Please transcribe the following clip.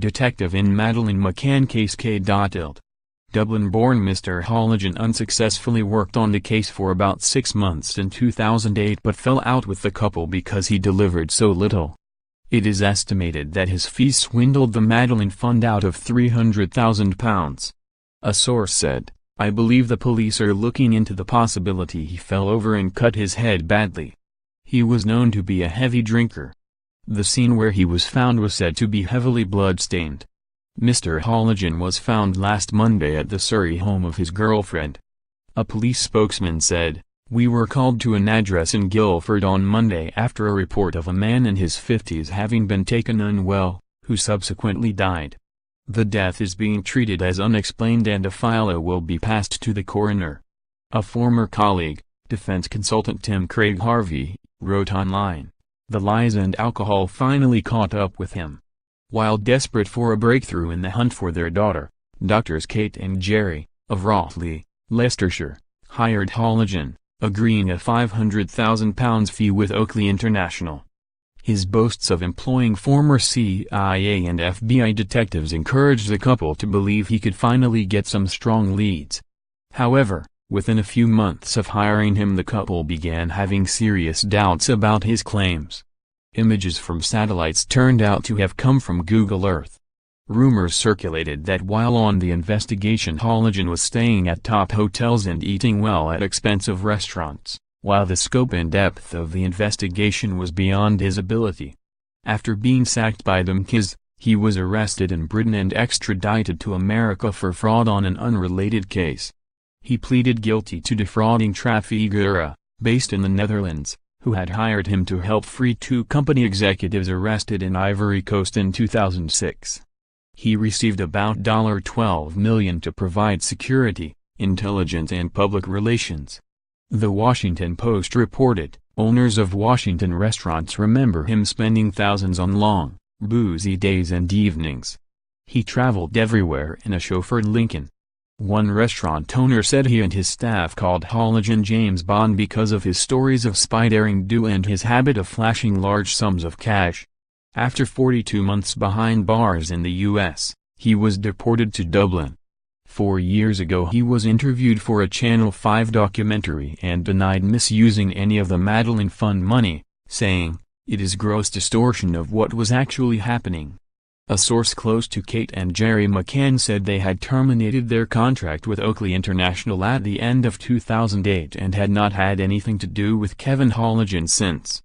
detective in Madeleine McCann case k.illed. Dublin-born Mr Halligen unsuccessfully worked on the case for about 6 months in 2008 but fell out with the couple because he delivered so little. It is estimated that his fees swindled the Madeleine Fund out of £300,000. A source said, "I believe the police are looking into the possibility he fell over and cut his head badly." He was known to be a heavy drinker. The scene where he was found was said to be heavily blood-stained. Mr Halligen was found last Monday at the Surrey home of his girlfriend. A police spokesman said, "We were called to an address in Guildford on Monday after a report of a man in his 50s having been taken unwell, who subsequently died. The death is being treated as unexplained and a file will be passed to the coroner." A former colleague, defense consultant Tim Craig Harvey, wrote online, "The lies and alcohol finally caught up with him." While desperate for a breakthrough in the hunt for their daughter, doctors Kate and Jerry, of Rothley, Leicestershire, hired Halligen, agreeing a £500,000 fee with Oakley International. His boasts of employing former CIA and FBI detectives encouraged the couple to believe he could finally get some strong leads. However, within a few months of hiring him, the couple began having serious doubts about his claims. Images from satellites turned out to have come from Google Earth. Rumors circulated that while on the investigation Halligen was staying at top hotels and eating well at expensive restaurants, while the scope and depth of the investigation was beyond his ability. After being sacked by the McCanns, he was arrested in Britain and extradited to America for fraud on an unrelated case. He pleaded guilty to defrauding Trafigura, based in the Netherlands, who had hired him to help free 2 company executives arrested in Ivory Coast in 2006. He received about $12 million to provide security, intelligence and public relations. The Washington Post reported, owners of Washington restaurants remember him spending thousands on long, boozy days and evenings. He traveled everywhere in a chauffeured Lincoln. One restaurant owner said he and his staff called Halligen James Bond because of his stories of spy daring do and his habit of flashing large sums of cash. After 42 months behind bars in the U.S., he was deported to Dublin. 4 years ago he was interviewed for a Channel 5 documentary and denied misusing any of the Madeleine Fund money, saying, "It is gross distortion of what was actually happening." A source close to Kate and Jerry McCann said they had terminated their contract with Oakley International at the end of 2008 and had not had anything to do with Kevin Halligen since.